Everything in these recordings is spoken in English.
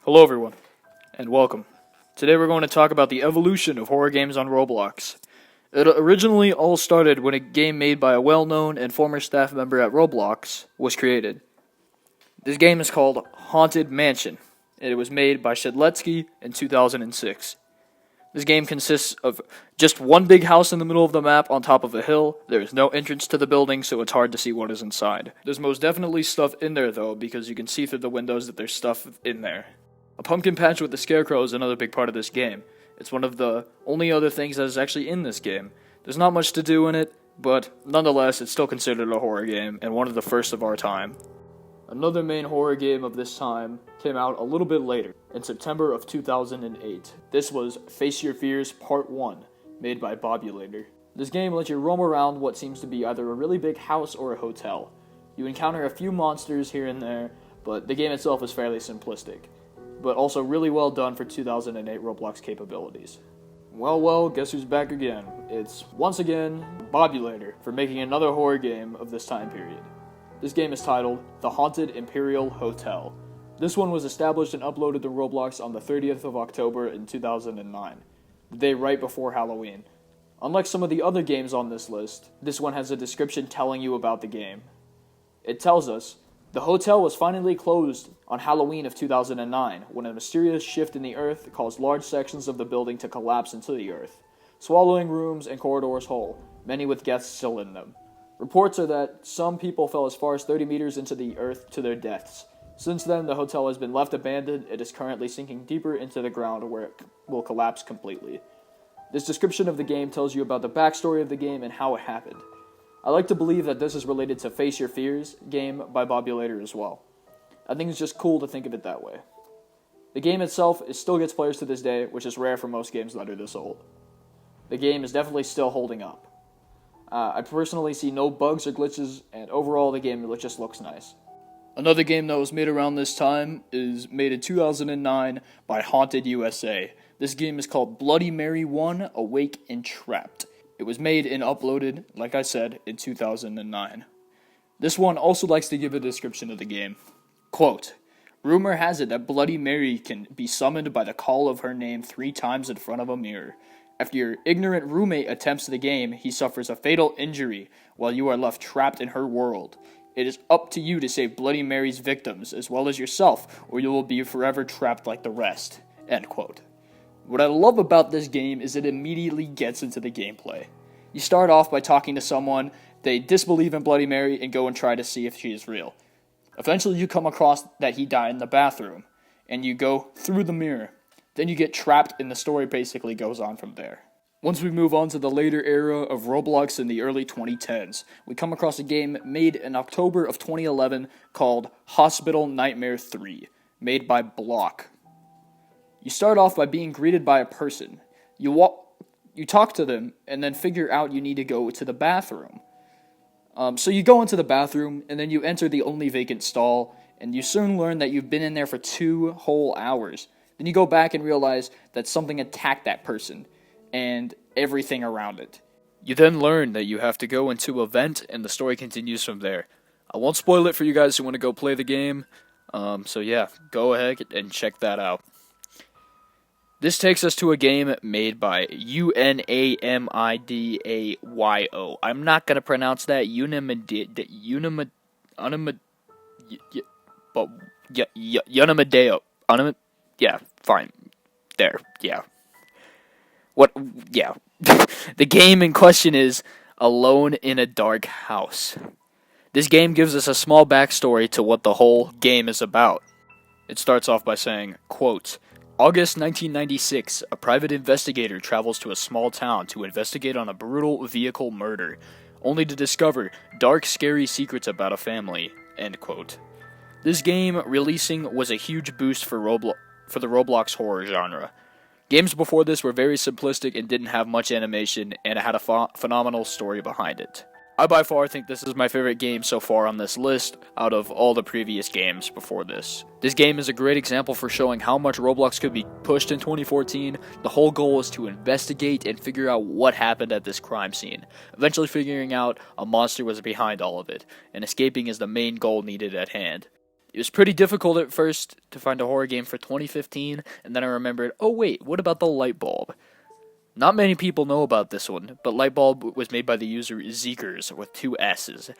Hello everyone, and welcome. Today we're going to talk about the evolution of horror games on Roblox. It originally all started when a game made by a well-known and former staff member at Roblox was created. This game is called Haunted Mansion, and it was made by Shedletsky in 2006. This game consists of just one big house in the middle of the map on top of a hill. There is no entrance to the building, so it's hard to see what is inside. There's most definitely stuff in there though, because you can see through the windows that there's stuff in there. A pumpkin patch with the scarecrow is another big part of this game. It's one of the only other things that is actually in this game. There's not much to do in it, but nonetheless, it's still considered a horror game, and one of the first of our time. Another main horror game of this time came out a little bit later, in September of 2008. This was Face Your Fears Part 1, made by Bobulator. This game lets you roam around what seems to be either a really big house or a hotel. You encounter a few monsters here and there, but the game itself is fairly simplistic, but also really well done for 2008 Roblox capabilities. Well, guess who's back again? It's, once again, Bobulator for making another horror game of this time period. This game is titled The Haunted Imperial Hotel. This one was established and uploaded to Roblox on the 30th of October in 2009, the day right before Halloween. Unlike some of the other games on this list, this one has a description telling you about the game. It tells us, the hotel was finally closed on Halloween of 2009 when a mysterious shift in the earth caused large sections of the building to collapse into the earth, swallowing rooms and corridors whole, many with guests still in them. Reports are that some people fell as far as 30 meters into the earth to their deaths. Since then, the hotel has been left abandoned. It is currently sinking deeper into the ground where it will collapse completely. This description of the game tells you about the backstory of the game and how it happened. I like to believe that this is related to Face Your Fears game by Bobulator as well. I think it's just cool to think of it that way. The game itself still gets players to this day, which is rare for most games that are this old. The game is definitely still holding up. I personally see no bugs or glitches, and overall the game just looks nice. Another game that was made around this time is made in 2009 by Haunted USA. This game is called Bloody Mary 1: Awake and Trapped. It was made and uploaded, like I said, in 2009. This one also likes to give a description of the game. Quote, rumor has it that Bloody Mary can be summoned by the call of her name 3 times in front of a mirror. After your ignorant roommate attempts the game, he suffers a fatal injury while you are left trapped in her world. It is up to you to save Bloody Mary's victims, as well as yourself, or you will be forever trapped like the rest. End quote. What I love about this game is it immediately gets into the gameplay. You start off by talking to someone, they disbelieve in Bloody Mary, and go and try to see if she is real. Eventually you come across that he died in the bathroom, and you go through the mirror. Then you get trapped, and the story basically goes on from there. Once we move on to the later era of Roblox in the early 2010s, we come across a game made in October of 2011 called Hospital Nightmare 3, made by Block. You start off by being greeted by a person. You talk to them, and then figure out you need to go to the bathroom. So you go into the bathroom, and then you enter the only vacant stall, and you soon learn that you've been in there for 2 whole hours. Then you go back and realize that something attacked that person, and everything around it. You then learn that you have to go into a vent, and the story continues from there. I won't spoil it for you guys who want to go play the game, so yeah, go ahead and check that out. This takes us to a game made by Unamidayo. I'm not going to pronounce that. Unamidayo. Yeah, fine. There, yeah. What? Yeah. The game in question is Alone in a Dark House. This game gives us a small backstory to what the whole game is about. It starts off by saying, quote, August 1996, a private investigator travels to a small town to investigate on a brutal vehicle murder, only to discover dark, scary secrets about a family, end quote. This game releasing was a huge boost for the Roblox horror genre. Games before this were very simplistic and didn't have much animation, and it had a phenomenal story behind it. I by far think this is my favorite game so far on this list out of all the previous games before this. This game is a great example for showing how much Roblox could be pushed in 2014. The whole goal was to investigate and figure out what happened at this crime scene, eventually figuring out a monster was behind all of it, and escaping is the main goal needed at hand. It was pretty difficult at first to find a horror game for 2015, and then I remembered, oh wait, what about the light bulb? Not many people know about this one, but Lightbulb was made by the user Zeekers with 2 S's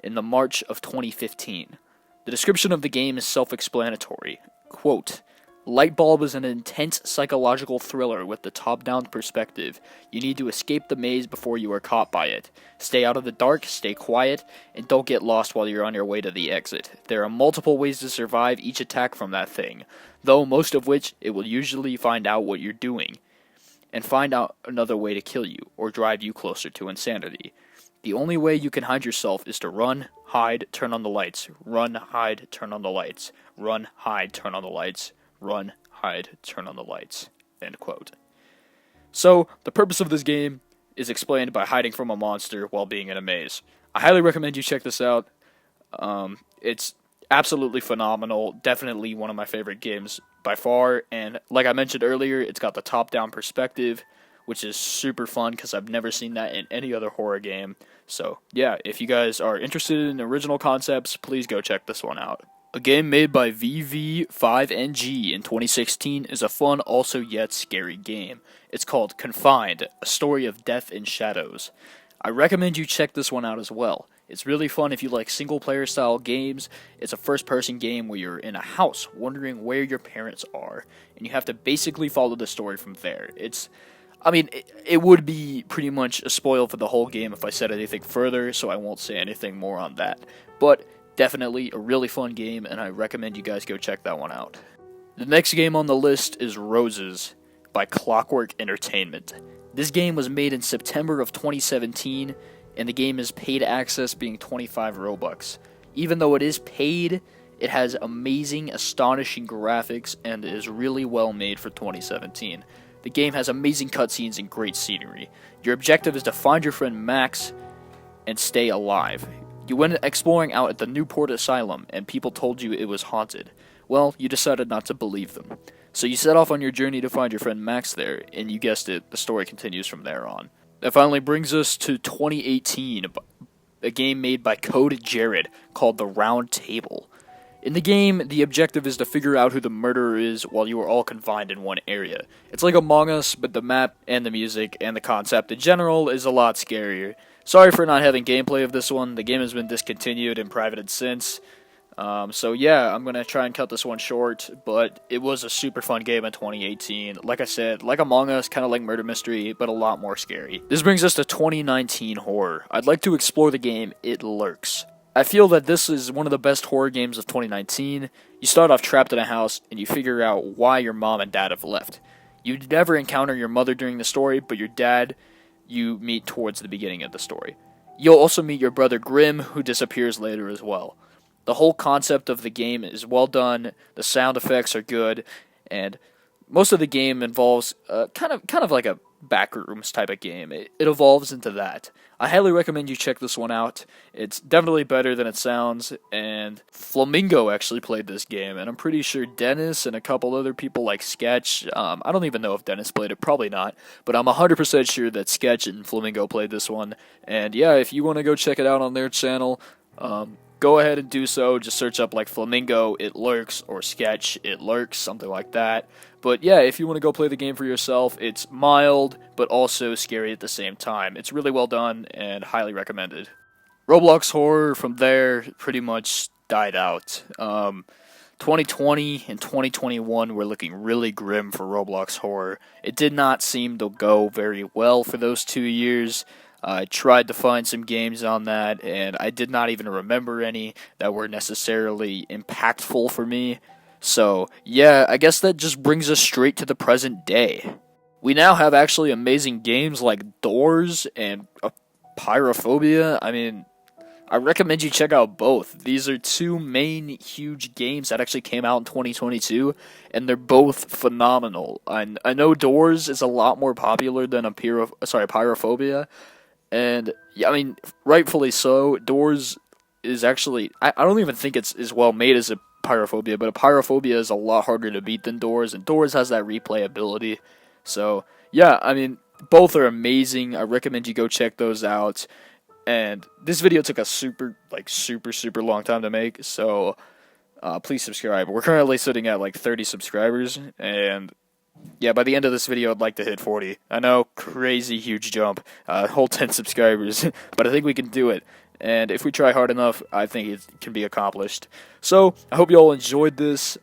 in the March of 2015. The description of the game is self-explanatory. Quote, Lightbulb is an intense psychological thriller with the top-down perspective. You need to escape the maze before you are caught by it. Stay out of the dark, stay quiet, and don't get lost while you're on your way to the exit. There are multiple ways to survive each attack from that thing, though most of which it will usually find out what you're doing, and find out another way to kill you, or drive you closer to insanity. The only way you can hide yourself is to run, hide, turn on the lights. Run, hide, turn on the lights. Run, hide, turn on the lights. Run, hide, turn on the lights. End quote. So, the purpose of this game is explained by hiding from a monster while being in a maze. I highly recommend you check this out. It's absolutely phenomenal. Definitely one of my favorite games by far. And like I mentioned earlier, it's got the top-down perspective, which is super fun because I've never seen that in any other horror game. So, yeah, if you guys are interested in original concepts, please go check this one out. A game made by VV5NG in 2016 is a fun, also yet scary game. It's called Confined, a story of death and shadows. I recommend you check this one out as well. It's really fun if you like single-player style games. It's a first-person game where you're in a house wondering where your parents are, and you have to basically follow the story from there. It would be pretty much a spoil for the whole game if I said anything further, so I won't say anything more on that. But definitely a really fun game, and I recommend you guys go check that one out. The next game on the list is Roses by Clockwork Entertainment. This game was made in September of 2017, and the game is paid access, being 25 Robux. Even though it is paid, it has amazing, astonishing graphics, and is really well made for 2017. The game has amazing cutscenes and great scenery. Your objective is to find your friend Max and stay alive. You went exploring out at the Newport Asylum, and people told you it was haunted. Well, you decided not to believe them. So you set off on your journey to find your friend Max there, and you guessed it, the story continues from there on. That finally brings us to 2018, a game made by Code Jared called The Round Table. In the game, the objective is to figure out who the murderer is while you are all confined in one area. It's like Among Us, but the map and the music and the concept in general is a lot scarier. Sorry for not having gameplay of this one. The game has been discontinued and privated since. So yeah, I'm going to try and cut this one short, but it was a super fun game in 2018. Like I said, like Among Us, kind of like Murder Mystery, but a lot more scary. This brings us to 2019 horror. I'd like to explore the game It Lurks. I feel that this is one of the best horror games of 2019. You start off trapped in a house, and you figure out why your mom and dad have left. You never encounter your mother during the story, but your dad you meet towards the beginning of the story. You'll also meet your brother Grim, who disappears later as well. The whole concept of the game is well done, the sound effects are good, and most of the game involves kind of like a backrooms type of game. It evolves into that. I highly recommend you check this one out. It's definitely better than it sounds, and Flamingo actually played this game, and I'm pretty sure Dennis and a couple other people like Sketch, I don't even know if Dennis played it, probably not, but I'm 100% sure that Sketch and Flamingo played this one, and yeah, if you want to go check it out on their channel, go ahead and do so. Just search up like Flamingo It Lurks or Sketch It Lurks, something like that. But yeah, if you want to go play the game for yourself, it's mild but also scary at the same time. It's really well done and highly recommended. Roblox horror from there pretty much died out. 2020 and 2021 were looking really grim for Roblox horror. It did not seem to go very well for those 2 years. I tried to find some games on that, and I did not even remember any that were necessarily impactful for me. So, yeah, I guess that just brings us straight to the present day. We now have actually amazing games like Doors and Pyrophobia. I recommend you check out both. These are two main huge games that actually came out in 2022, and they're both phenomenal. I know Doors is a lot more popular than Pyrophobia, and yeah, rightfully so. Doors is actually, I don't even think it's as well made as a Pyrophobia, but a Pyrophobia is a lot harder to beat than Doors, and Doors has that replayability. So yeah, both are amazing. I recommend you go check those out. And this video took a super long time to make, so please subscribe. We're currently sitting at like 30 subscribers, and yeah, by the end of this video, I'd like to hit 40. I know, crazy huge jump, whole 10 subscribers, but I think we can do it. And if we try hard enough, I think it can be accomplished. So, I hope you all enjoyed this.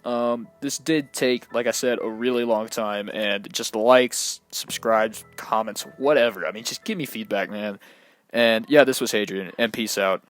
This did take, like I said, a really long time, and just likes, subscribes, comments, whatever. I mean, just give me feedback, man. And yeah, this was Hadrian, and peace out.